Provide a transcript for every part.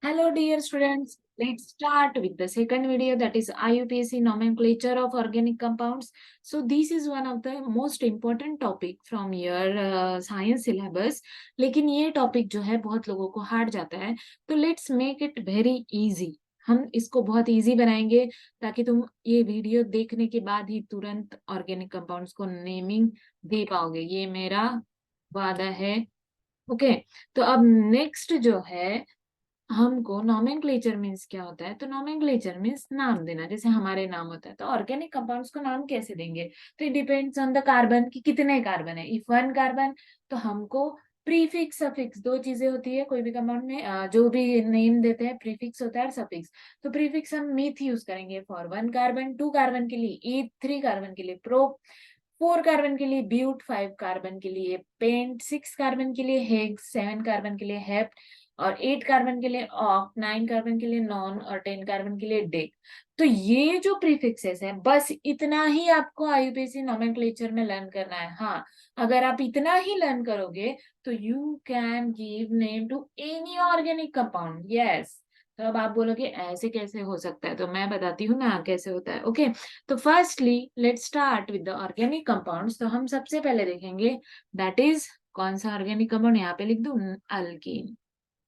Hello dear students, let's start with the second video, that is IUPAC nomenclature of organic compounds. So this is one of the most important topic from your science syllabus. लेकिन ये topic जो है बहुत लोगों को hard जाता है, तो let's make it very easy. हम इसको बहुत इजी बनाएंगे ताकि तुम ये वीडियो देखने के बाद ही तुरंत ऑर्गेनिक कंपाउंड्स को नेमिंग दे पाओगे. ये मेरा वादा है. ओके, तो अब नेक्स्ट जो है, हमको नॉमेनक्लेचर मीन्स क्या होता है. तो नॉमेनक्लेचर मीन्स नाम देना, जैसे हमारे नाम होता है. तो ऑर्गेनिक कंपाउंड्स को नाम कैसे देंगे? तो it depends on the carbon कि कितने कार्बन है. इफ वन कार्बन, तो हमको प्रीफिक्स सफिक्स, दो चीजें होती है कोई भी कंपाउंड में. जो भी नेम देते हैं प्रीफिक्स होता है और सफिक्स. तो प्रीफिक्स हम मीथ यूज करेंगे for one carbon, two carbon के लिए ईथ, थ्री कार्बन के लिए प्रोप, फोर कार्बन के लिए ब्यूट, फाइव कार्बन के लिए पेंट, सिक्स कार्बन के लिए हेग्स, सेवन कार्बन के लिए हेप्ट, और एट कार्बन के लिए ऑक, नाइन कार्बन के लिए नॉन, और टेन कार्बन के लिए डेक. तो ये जो प्रीफिक्सेस है, बस इतना ही आपको आईयूपीएसी नोमेनक्लेचर में लर्न करना है. हाँ, अगर आप इतना ही लर्न करोगे तो you can give name to any organic compound. Yes. तो अब आप बोलोगे ऐसे कैसे हो सकता है, तो मैं बताती हूँ ना कैसे होता है. ओके, तो firstly let's start with the organic compounds. तो हम सबसे पहले देखेंगे दैट इज कौन सा ऑर्गेनिक कंपाउंड. यहाँ पे लिख दूं अल्कीन.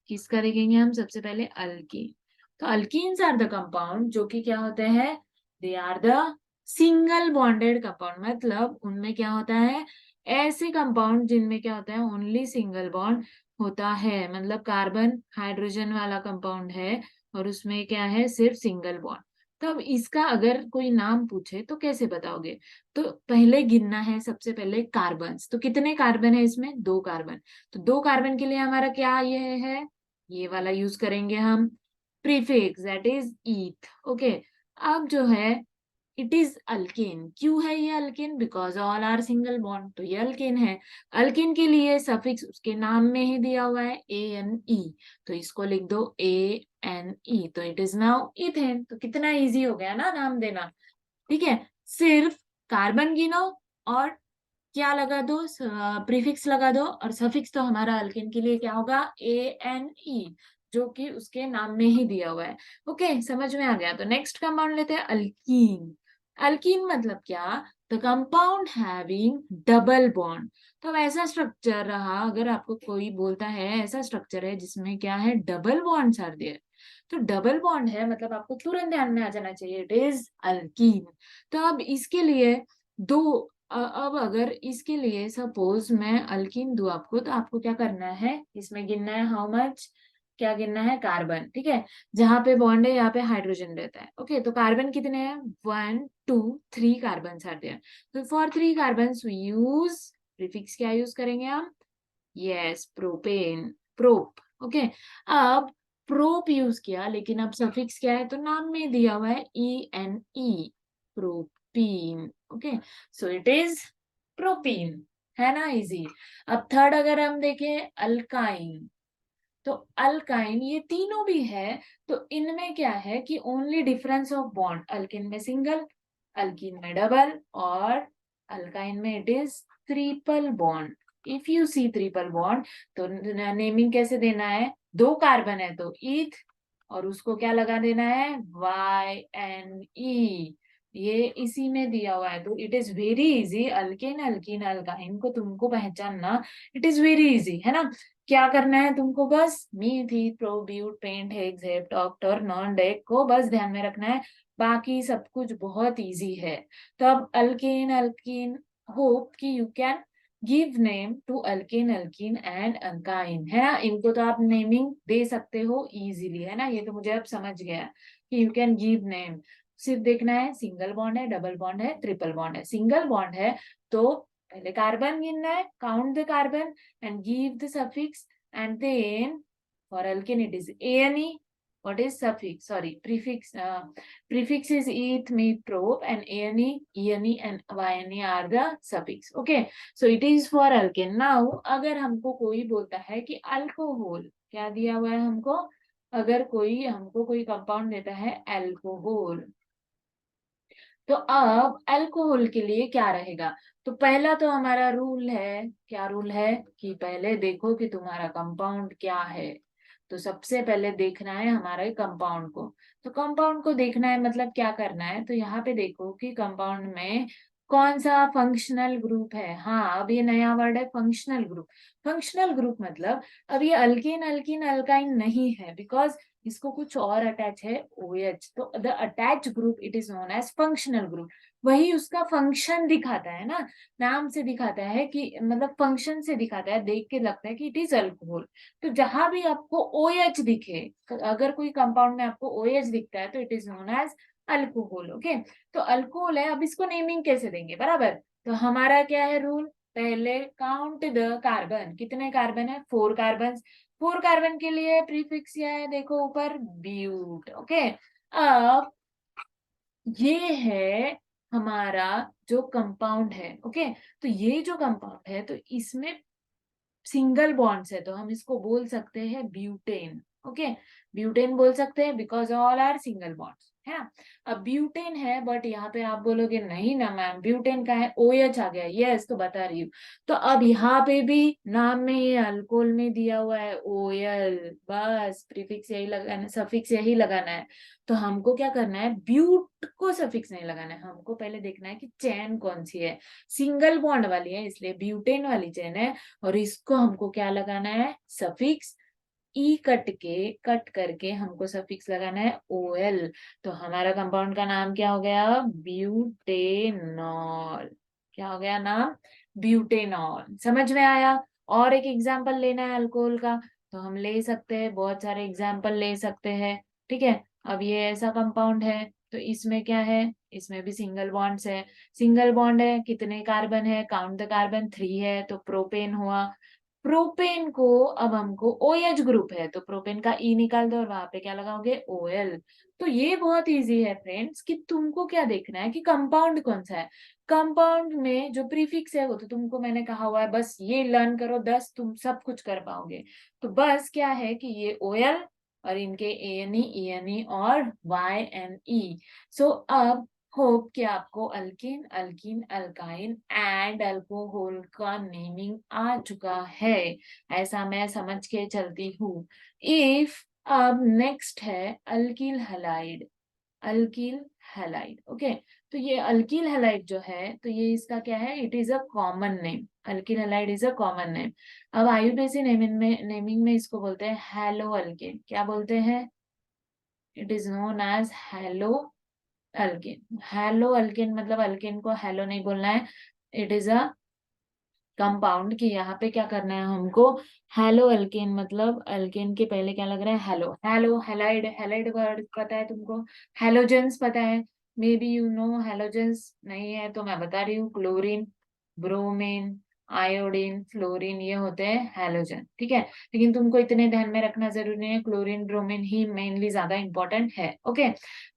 किसका देखेंगे हम सबसे पहले? अल्कीन. तो अल्कीन्स आर द कंपाउंड जो कि क्या होते हैं? They are the single bonded compound. मतलब उनमें क्या होता है? ऐसे कंपाउंड जिनमें क्या होता है? ओनली सिंगल बॉन्ड होता है. मतलब कार्बन हाइड्रोजन वाला कंपाउंड है और उसमें क्या है? सिर्फ सिंगल बॉन्ड. तो अब इसका अगर कोई नाम पूछे तो कैसे बताओगे? तो पहले गिनना है सबसे पहले कार्बन्स. तो कितने कार्बन है इसमें? दो कार्बन. तो दो कार्बन के लिए हमारा क्या ये है? ये वाला यूज करेंगे हम, prefix that is eth. Okay, अब जो है इट इज अल्केन. क्यों है ये alkane? Because all are single bond, तो ये अल्केन है. अल्केन के लिए सफिक्स उसके नाम में ही दिया हुआ है, ए एन ई. तो इसको लिख दो ए एन ई. तो इट इज नाउ इथेन. तो कितना इजी हो गया ना नाम देना. ठीक है, सिर्फ कार्बन गिनो और क्या लगा दो? प्रीफिक्स लगा दो. और सफिक्स तो हमारा अल्केन के लिए क्या होगा? ए एन ई, जो कि उसके नाम में ही दिया हुआ है. ओके, समझ में आ गया. तो नेक्स्ट कंपाउंड लेते हैं अल्कीन. अल्कीन मतलब क्या? The compound having double bond. तो अब ऐसा स्ट्रक्चर रहा, अगर आपको कोई बोलता है ऐसा स्ट्रक्चर है जिसमें क्या है? Double bond are there. तो डबल बॉन्ड है मतलब आपको तुरंत ध्यान में आ जाना चाहिए इट इज अल्कीन. तो अब इसके लिए दो, अब अगर इसके लिए सपोज मैं अल्कीन दूं आपको, तो आपको क्या करना है? इसमें गिनना है हाउ मच. क्या गिनना है? कार्बन. ठीक है, जहां पे बॉन्ड है यहाँ पे हाइड्रोजन रहता है. ओके, तो कार्बन कितने हैं? One two three carbon are there. तो for three carbon we use prefix. क्या यूज करेंगे हम? Yes, propane, prop. ओके, अब प्रोप यूज किया, लेकिन अब सफिक्स क्या है? तो नाम में दिया हुआ है E N E, propene. Okay, so it is propene. है ना इजी. अब थर्ड अगर हम देखें अल्काइन. तो अल्काइन ये तीनों भी है. तो इनमें क्या है कि only difference of bond, alkane में सिंगल, अल्कीन में डबल, और अल्काइन में it is triple bond. If you see triple bond, तो नेमिंग कैसे देना है? दो कार्बन है तो ईथ, और उसको क्या लगा देना है? Y N E. ये इसी में दिया हुआ है. तो it is very easy. Alkane alkene alkyne को तुमको पहचानना इट इज वेरी इजी, है ना. क्या करना है तुमको? बस methi, प्रोब्यूट, paint, hex, hept, oct और नॉन डेक को बस ध्यान में रखना है. बाकी सब कुछ बहुत इजी है. तो अब अल्केन अल्कीन, होप कि you can give name to alkane alkene and alkyne, है ना. इनको तो आप नेमिंग दे सकते हो इजीली, है ना. ये तो मुझे अब समझ गया कि यू कैन गिव नेम. सिर्फ देखना है सिंगल बॉन्ड है, डबल बॉन्ड है, ट्रिपल बॉन्ड है. सिंगल बॉन्ड है तो पहले कार्बन गिनना है, count the carbon and give the suffix, and then for alkene it is ane. What is suffix? Sorry, prefix. Prefix is eth, meth, prop, and ane, ene, and yne are the suffix. Okay, so it is for alkene. Now अगर हमको कोई बोलता है कि alcohol, क्या दिया हुआ है हमको? अगर कोई हमको कोई कंपाउंड देता है अल्कोहल, तो अब अल्कोहल के लिए क्या रहेगा? तो पहला तो हमारा रूल है, क्या रूल है? कि पहले देखो कि तुम्हारा कंपाउंड क्या है. तो सबसे पहले देखना है हमारे कंपाउंड को। तो कंपाउंड को देखना है मतलब क्या करना है, तो यहाँ पे देखो कि कंपाउंड में कौन सा फंक्शनल ग्रुप है। हाँ, अब ये नया वर्ड है फंक्शनल ग्रुप। फंक्शनल ग्रुप मतलब अब ये अल्केन अल्कीन अल्काइन नहीं है, बिकॉज इसको कुछ और अटैच है OH, तो the attach group it is known as functional group. वही उसका फंक्शन दिखाता है ना, नाम से दिखाता है कि मतलब फंक्शन से दिखाता है, देख के लगता है कि इट इज अल्कोहल। तो जहां भी आपको OH दिखे, अगर कोई कंपाउंड में आपको OH दिखता है तो it is known as alcohol. Okay, तो अल्कोहल है। अब इसको नेमिंग कैसे देंगे, बराबर। तो हमारा क्या है रूल, पहले काउंट द कार्बन, कितने कार्बन है, 4 कार्बन। 4 कार्बन के लिए प्रीफिक्स क्या है, देखो ऊपर, ब्यूट। ओके, अब ये है हमारा जो कंपाउंड है। ओके, तो ये जो कंपाउंड है तो इसमें सिंगल बॉन्ड्स है, तो हम इसको बोल सकते हैं ब्यूटेन। ओके, ब्यूटेन बोल सकते हैं because all are single bonds है ना। अब ब्यूटेन है, बट यहाँ पे आप बोलोगे नहीं ना मैम, ब्यूटेन का है, OH आ गया। यस, तो बता रही हूँ। तो अब यहाँ पे भी नाम में ये अल्कोहल में दिया हुआ है OL, बस प्रीफिक्स यही लगाना, सफिक्स यही लगाना है। तो हमको क्या करना है, ब्यूट को सफिक्स नहीं लगाना है, हमको पहले देखना है कि चेन कौन सी है। सिंगल बॉन्ड वाली है इसलिए ब्यूटेन वाली चेन है, और इसको हमको क्या लगाना है, सफिक्स ई कट करके हमको सफिक्स लगाना है OL। तो हमारा कंपाउंड का नाम क्या हो गया, ब्यूटेनॉल। क्या हो गया नाम, ब्यूटेनॉल। समझ में आया। और एक एग्जांपल लेना है अल्कोहल का, तो हम ले सकते हैं, बहुत सारे एग्जांपल ले सकते हैं। ठीक है, अब ये ऐसा कंपाउंड है, तो इसमें क्या है, इसमें भी सिंगल बॉन्ड्स है। सिंगल बॉन्ड है, कितने कार्बन है, काउंट द कार्बन, 3 है, तो प्रोपेन हुआ। प्रोपेन को अब हमको OH ग्रुप है, तो प्रोपेन का ई निकाल दो और वहां पे क्या लगाओगे, OL। तो ये बहुत इजी है फ्रेंड्स, कि तुमको क्या देखना है कि कंपाउंड कौन सा है। कंपाउंड में जो प्रीफिक्स है वो तो तुमको मैंने कहा हुआ है, बस ये लर्न करो, 10 तुम सब कुछ कर पाओगे। तो बस क्या है कि ये OL और इनके ANE ENE और YNE। सो अब होप कि आपको alkane alkene alkyne and alcohol का नेमिंग आ चुका है, ऐसा मैं समझ के चलती हूँ। इफ अब नेक्स्ट है alkyl halide. Alkyl halide, okay. तो ये अल्किल हैलाइड जो है, तो ये इसका क्या है, it is a common name. Alkyl halide is a common name. अब आयुर्वेदिक नेमिंग में इसको बोलते हैं हेलो अल्केन। क्या बोलते हैं, it is known as halo alkane. Halo alkane मतलब अल्केन को हेलो नहीं बोलना है, इट इज अ कंपाउंड। कि यहाँ पे क्या करना है हमको, हेलो अल्केन मतलब अल्केन के पहले क्या लग रहा है, hello. Hello halide, halide word पता है तुमको, हेलोजेंस पता है, may be you know. Halogens नहीं है तो मैं बता रही हूँ, क्लोरीन, ब्रोमीन, आयोडीन, फ्लोरीन, ये होते हैं हैलोजन। ठीक है, लेकिन तुमको इतने ध्यान में रखना जरूरी नहीं है, क्लोरीन ब्रोमीन ही मेनली ज्यादा इंपॉर्टेंट है। ओके,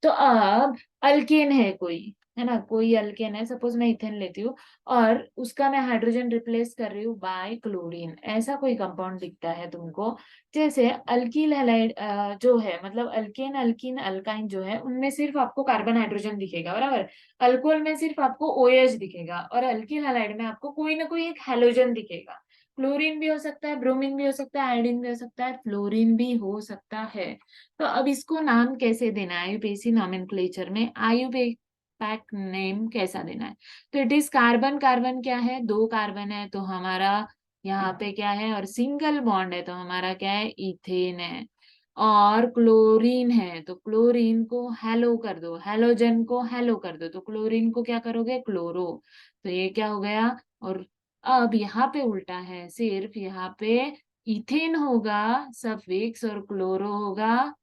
तो अब अल्केन है कोई, है ना, कोई अल्केन है, सपोज मैं इथेन लेती हूँ और उसका मैं हाइड्रोजन रिप्लेस कर रही हूँ बाय क्लोरीन, ऐसा कोई कंपाउंड दिखता है तुमको। जैसे अल्किल हैलाइड जो है, मतलब अल्केन अल्कीन अल्काइन जो है, उनमें सिर्फ आपको कार्बन हाइड्रोजन दिखेगा, बराबर। अल्कोहल में सिर्फ आपको OH दिखेगा, और अल्किल हैलाइड में आपको कोई ना कोई एक हैलोजन दिखेगा। क्लोरीन भी हो सकता है, ब्रोमीन भी हो सकता है, आयोडीन भी हो सकता है, फ्लोरीन भी हो सकता है। तो अब इसको नाम कैसे देना है, आईयूपीएसी नॉमेनक्लेचर में पैक नेम कैसा देना है। तो इट इज कार्बन, कार्बन क्या है, 2 कार्बन है, तो हमारा यहाँ पे क्या है, और सिंगल बॉन्ड है तो हमारा क्या है, इथेन है। और क्लोरीन है तो क्लोरीन को हेलो कर दो, हेलोजन को हेलो कर दो, तो क्लोरीन को क्या करोगे, क्लोरो। तो ये क्या हो गया। और अब यहाँ पे उल्टा है, सिर्फ यहाँ पे इथेन होगा सफिक्स और क्लोरो होगा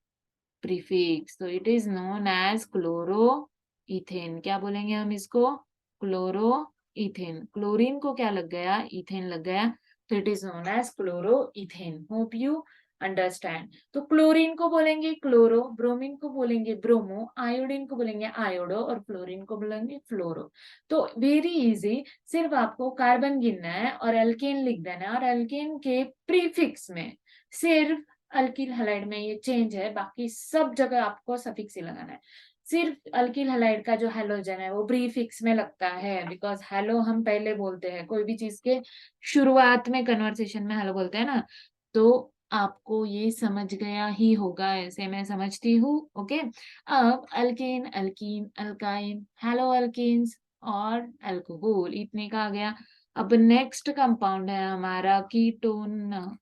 प्रीफिक्स, तो it is known as chloro ethane. क्या बोलेंगे हम इसको, क्लोरो इथेन। क्लोरीन को क्या लग गया, इथेन लग गया, तो it is known as chloro ethane. Hope you understand. तो क्लोरीन को बोलेंगे क्लोरो, ब्रोमीन को बोलेंगे ब्रोमो, आयोडीन को बोलेंगे आयोडो, और फ्लोरीन को बोलेंगे फ्लोरो। तो वेरी इजी, सिर्फ आपको कार्बन गिनना है और अल्केन लिख देना है, और अल्केन के प्रीफिक्स में सिर्फ अल्किल हैलाइड में ये चेंज है, बाकी सब जगह आपको सफिक्स ही लगाना है। सिर्फ अल्किल हैलाइड का जो हेलोजन है वो प्रीफिक्स में लगता है, बिकॉज हेलो हम पहले बोलते हैं, कोई भी चीज के शुरुआत में कन्वर्सेशन में हेलो बोलते हैं ना, तो आपको ये समझ गया ही होगा, ऐसे मैं समझती हूँ। ओके, अब alkane, alkene, alkyne, hello alkenes और अल्कोहल इतने का आ गया। अब नेक्स्ट कंपाउंड है हमारा कीटोन,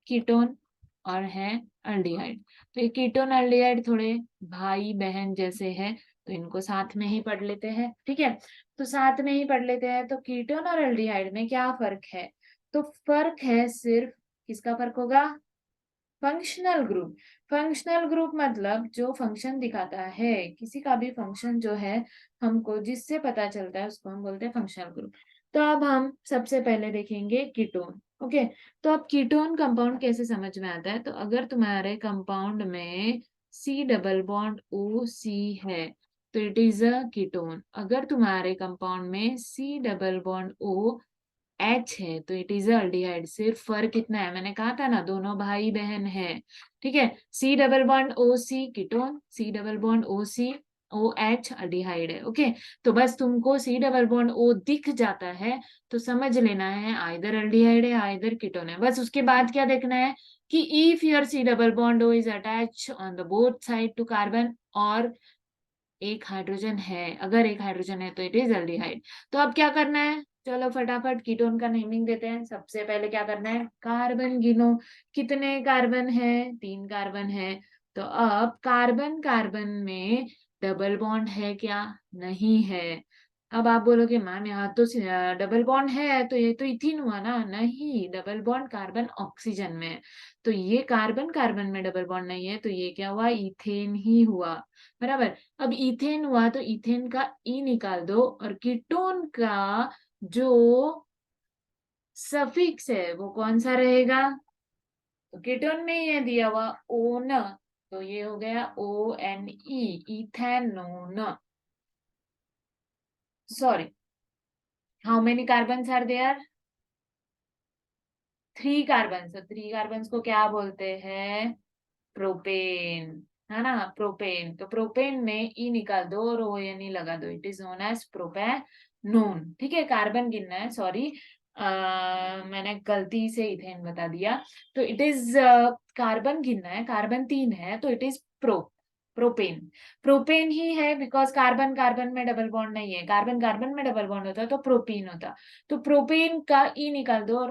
कीटोन और है अल्डिहाइड। तो ये कीटोन अल्डिहाइड थोड़े भाई बहन जैसे है, तो इनको साथ में ही पढ़ लेते हैं, ठीक है। तो साथ में ही पढ़ लेते हैं। तो कीटोन और अल्डिहाइड में क्या फर्क है? तो फर्क है सिर्फ, किसका फर्क होगा? Functional group. फंक्शनल ग्रुप मतलब जो फंक्शन दिखाता है, किसी का भी फंक्शन जो है हमको जिससे पता चलता है उसको हम बोलते हैं फंक्शनल ग्रुप। तो अब हम सबसे पहले देखेंगे कीटोन। ओके, तो अब कीटोन कंपाउंड कैसे समझ में आता है? तो अगर तुम्हारे कंपाउंड में C डबल बॉन्ड OC है तो इट इज अ कीटोन। अगर तुम्हारे कंपाउंड में C डबल बॉन्ड OH है तो इट इज अल्डिहाइड। सिर्फ फर्क कितना है? मैंने कहा था ना, दोनों भाई बहन है, ठीक है। C double bond OC ketone, C double bond OH aldehyde है। ओके, तो बस तुमको C डबल बॉन्ड O दिख जाता है तो समझ लेना है आइदर अल्डिहाइड है आइदर कीटोन है। बस उसके बाद क्या देखना है कि if your C double bond O is attach on the both side to carbon, और एक हाइड्रोजन है, अगर एक हाइड्रोजन है तो इट इज अल्डिहाइड। तो अब क्या करना है? चलो फटाफट कीटोन का नेमिंग देते हैं। सबसे पहले क्या करना है? कार्बन गिनो, कितने कार्बन है? 3 कार्बन है। तो अब कार्बन कार्बन में डबल बॉन्ड है क्या? नहीं है। अब आप बोलोगे मैम यहाँ तो डबल बॉन्ड है, तो ये तो इथीन हुआ ना। नहीं, डबल बॉन्ड कार्बन ऑक्सीजन में है। तो ये कार्बन कार्बन में डबल बॉन्ड नहीं है, तो ये क्या हुआ? इथेन ही हुआ, बराबर। अब इथेन हुआ तो इथेन का ई निकाल दो, और कीटोन का जो सफिक्स है वो कौन सा रहेगा? तो कीटोन में ही है दिया हुआ ओन, तो ये हो गया ONE, ethanone. Sorry, how many carbon are there? 3 carbon. तो 3 कार्बन को क्या बोलते हैं? प्रोपेन, है ना, प्रोपेन। तो प्रोपेन में ई निकाल दो और ONE लगा दो, it is known as propanone, ठीक है। कार्बन गिनना है, सॉरी, मैंने गलती से इथेन बता दिया। तो इट इज कार्बन गिनना है, कार्बन 3 है तो इट इज प्रोपेन। प्रोपेन ही है बिकॉज कार्बन कार्बन में डबल बॉन्ड नहीं है। कार्बन कार्बन में डबल बॉन्ड होता तो प्रोपीन होता। तो प्रोपेन का ई निकाल दो और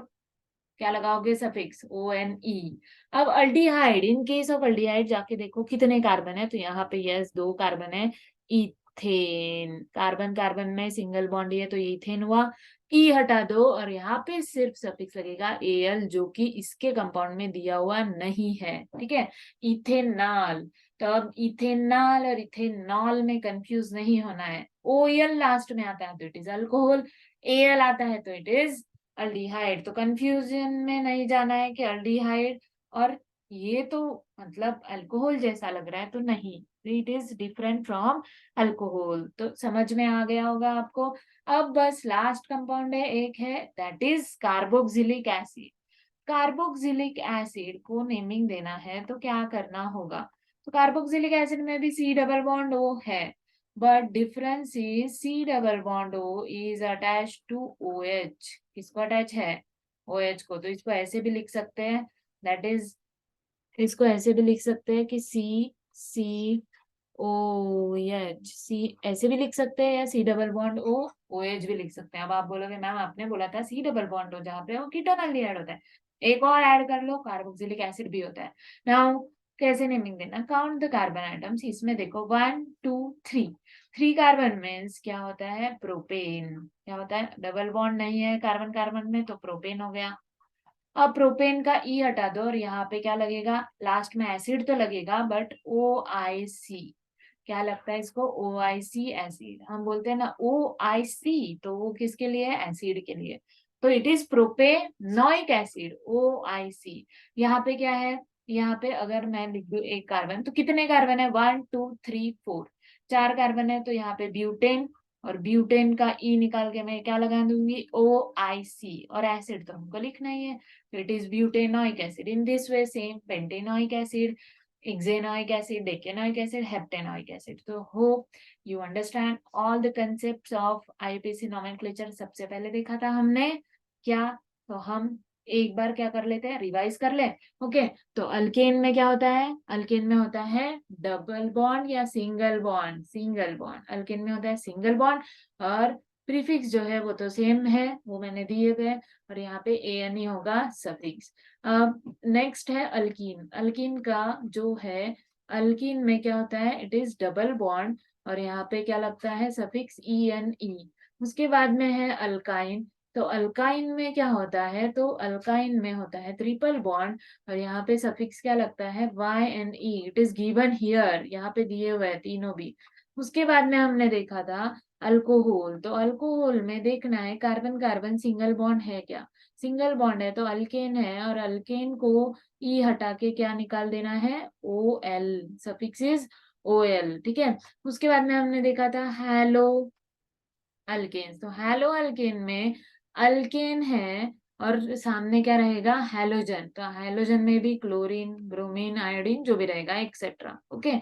क्या लगाओगे? Suffix ONE। अब aldehyde, in case of aldehyde जाके देखो कितने कार्बन है, तो यहाँ पे यस 2 कार्बन है। इथेन, कार्बन कार्बन में सिंगल बॉन्ड है तो ये इथेन हुआ। ई हटा दो और यहाँ पे सिर्फ सफिक्स लगेगा AL, जो कि इसके कंपाउंड में दिया हुआ नहीं है, ठीक है। इथेनॉल। तो अब इथेनॉल और इथेनॉल में कंफ्यूज नहीं होना है। OL लास्ट में आता है तो इट इज अल्कोहल, AL आता है तो इट इज अल्डिहाइड। तो कंफ्यूजन में नहीं जाना है कि अल्डिहाइड और ये तो मतलब अल्कोहल जैसा लग रहा है, तो नहीं, it is different from alcohol. तो समझ में आ गया होगा आपको। अब बस लास्ट कंपाउंड है, एक है, that is carboxylic acid. Carboxylic acid को नेमिंग देना है तो क्या करना होगा? तो कार्बोक्सिलिक एसिड में भी C डबल बॉन्ड O है, but difference is C double bond O is attach to OH। किसको अटैच है? OH को। तो इसको ऐसे भी लिख सकते हैं, दैट इज, इसको ऐसे भी लिख सकते हैं कि CCOH, सी ऐसे भी लिख सकते हैं, या C डबल बॉन्ड OH भी लिख सकते हैं। अब आप बोलोगे मैम आपने बोला था C डबल बॉन्ड O, जहाँ पे वो कीटोन ऐड होता है, एक और ऐड कर लो, कार्बोक्सिलिक एसिड भी होता है। नाउ कैसे नेमिंग देना? Count the carbon atoms. इसमें देखो 1 2 3, 3 कार्बन मीन्स क्या होता है? प्रोपेन। क्या होता है? डबल बॉन्ड नहीं है कार्बन कार्बन में तो प्रोपेन हो गया। अब प्रोपेन का ई हटा दो और यहाँ पे क्या लगेगा? लास्ट में एसिड तो लगेगा बट OIC। क्या लगता है इसको? OIC acid. हम बोलते हैं ना OIC, तो वो किसके लिए है? एसिड के लिए। तो it is propanoic acid, OIC। यहाँ पे क्या है? यहाँ पे अगर मैं लिख दूं एक कार्बन, तो कितने कार्बन है? 1 2 3 4, 4 कार्बन है। तो यहाँ पे ब्यूटेन, और ब्यूटेन का ई निकाल के मैं क्या लगा दूंगी? OIC। और एसिड तो हमको लिखना ही है, it is butanoic acid. In this way same pentanoic acid, xenoic acid, decanoic acid, heptanoic acid. So hope you understand all the concepts of IUPAC nomenclature। सबसे पहले देखा था हमने क्या? तो हम एक बार क्या कर लेते हैं, रिवाइज कर ले। ओके, तो अल्केन में क्या होता है, अल्केन में होता है डबल बॉन्ड या single bond, single bond alkane में होता है सिंगल बॉन्ड, और प्रीफिक्स जो है वो तो सेम है, वो मैंने दिए हुए, और यहाँ पे एन ही होगा सफिक्स। अब नेक्स्ट है अल्कीन, अल्कीन का जो है, अल्कीन में क्या होता है, इट इज डबल बॉन्ड, और यहाँ पे क्या लगता है, सफिक्स ई एन ई। उसके बाद में है अल्काइन, तो अल्काइन में क्या होता है, तो अल्काइन में होता है ट्रिपल बॉन्ड, और यहाँ पे सफिक्स क्या लगता है, Y N E, it is given here, यहाँ पे दिए हुए हैं तीनों भी। उसके बाद में हमने देखा था अल्कोहल, तो अल्कोहल में देखना है कार्बन कार्बन सिंगल बॉन्ड है क्या, सिंगल बॉन्ड है तो अल्केन है, और अल्केन को ई हटा के क्या निकाल देना है, O L, suffix is O L, ठीक है। उसके बाद में हमने देखा था हेलो अल्केन, तो हेलो अल्केन में अल्केन है, और सामने क्या रहेगा, हैलोजन, तो हैलोजन में भी क्लोरीन ब्रोमीन आयोडीन जो भी रहेगा एक्सेट्रा। ओके,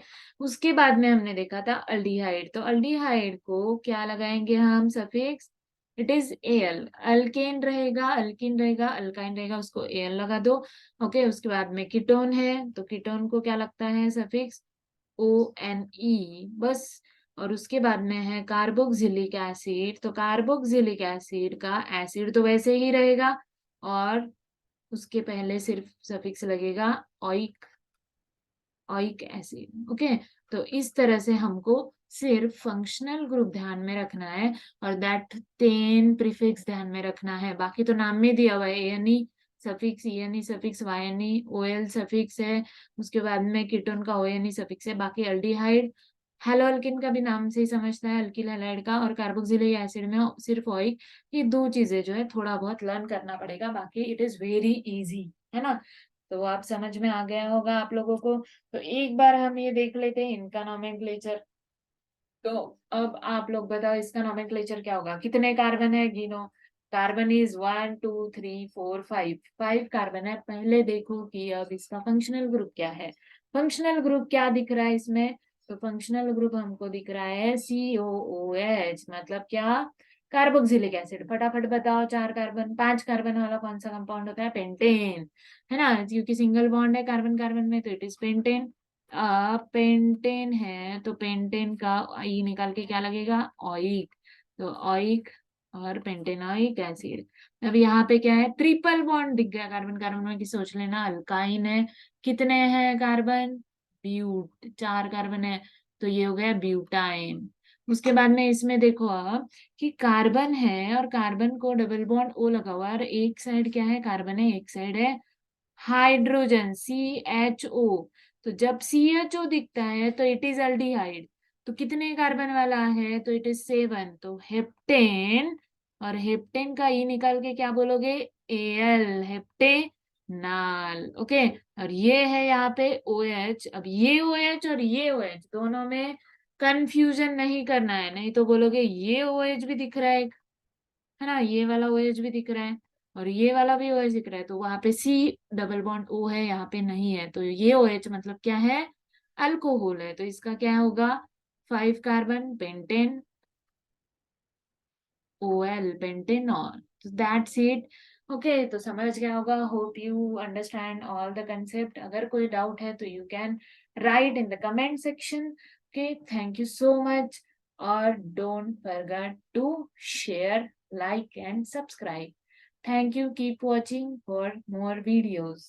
उसके बाद में हमने देखा था अल्डिहाइड, तो अल्डिहाइड को क्या लगाएंगे हम, suffix, it is L, alkane रहेगा, अल्किन रहेगा, अल्काइन रहेगा, उसको एल लगा दो। ओके, उसके बाद में कीटोन है, तो कीटोन को क्या लगता है, सफिक्स ओ एन ई, बस। और उसके बाद में है कार्बोक्सिलिक एसिड, तो कार्बोक्सिलिक एसिड का एसिड तो वैसे ही रहेगा, और उसके पहले सिर्फ सफिक्स लगेगा ओइक, ओइक एसिड। ओके, तो इस तरह से हमको सिर्फ फंक्शनल ग्रुप ध्यान में रखना है, और दैट 10 प्रीफिक्स ध्यान में रखना है, बाकी तो नाम में दिया हुआ है, any suffix, E suffix, Y O L suffix है, उसके बाद में कीटोन का ओ सफिक्स है, बाकी अल्डिहाइड हेलो अल्किन का भी नाम से ही समझता है, अल्किल हैलाइड का, और कार्बोक्सिलिक एसिड में सिर्फ ओइक। ये दो चीजें जो है थोड़ा बहुत लर्न करना पड़ेगा, बाकी इट इज वेरी इजी, है ना। तो आप समझ में आ गया होगा आप लोगों को। तो एक बार हम ये देख लेते हैं इनका नोमेनक्लेचर। तो अब आप लोग बताओ इसका नोमेनक्लेचर क्या होगा, कितने कार्बन है गिनो। कार्बन इज 1 2 3 4 5, 5 कार्बन है। पहले देखो कि अब इसका फंक्शनल ग्रुप क्या है, फंक्शनल ग्रुप क्या दिख रहा है इसमें, तो फंक्शनल ग्रुप हमको दिख रहा है COOH, मतलब क्या, कार्बोक्सिलिक एसिड। फटाफट बताओ, 4 कार्बन 5 कार्बन वाला कौन सा कंपाउंड होता है, पेंटेन, है ना, क्योंकि सिंगल बॉन्ड है कार्बन कार्बन में, तो इट इज पेंटेन। पेंटेन है तो पेंटेन का ई निकाल के क्या लगेगा, ऑइक, तो ऑइक और पेंटेनॉइक एसिड। अब यहाँ पे क्या है, ट्रिपल बॉन्ड दिख गया कार्बन कार्बन में, कि सोच लेना अल्काइन है, कितने हैं कार्बन, ब्यूट, 4 कार्बन है, तो ये हो गया ब्यूटाइन। उसके बाद में इसमें देखो आप कि कार्बन है, और कार्बन को डबल बॉन्ड ओ लगा हुआ है, और एक साइड क्या है, कार्बन है, एक साइड है हाइड्रोजन CHO, तो जब CHO दिखता है तो इट इज अल्डिहाइड, तो कितने कार्बन वाला है, तो इट इज 7, तो हेप्टेन, और हेप्टेन का ई निकाल के क्या बोलोगे, Al, हेप्टेनाल। ओके, और ये है यहाँ पे OH, अब ये OH और ये OH दोनों में कंफ्यूजन नहीं करना है, नहीं तो बोलोगे ये OH भी दिख रहा है ना, ये वाला OH भी दिख रहा है, और ये वाला भी OH दिख रहा है, तो वहां पे C डबल बॉन्ड O है, यहाँ पे नहीं है, तो ये OH मतलब क्या है, अल्कोहल है, तो इसका क्या होगा, 5 कार्बन पेंटेन OL पेंटेनॉल, तो दैट्स इट। ओके, तो समझ गया होगा, hope you understand all the concept. अगर कोई डाउट है तो you can write in the comment section. Okay, thank you so much, और don't forget to share, like and subscribe. Thank you. Keep watching for more videos.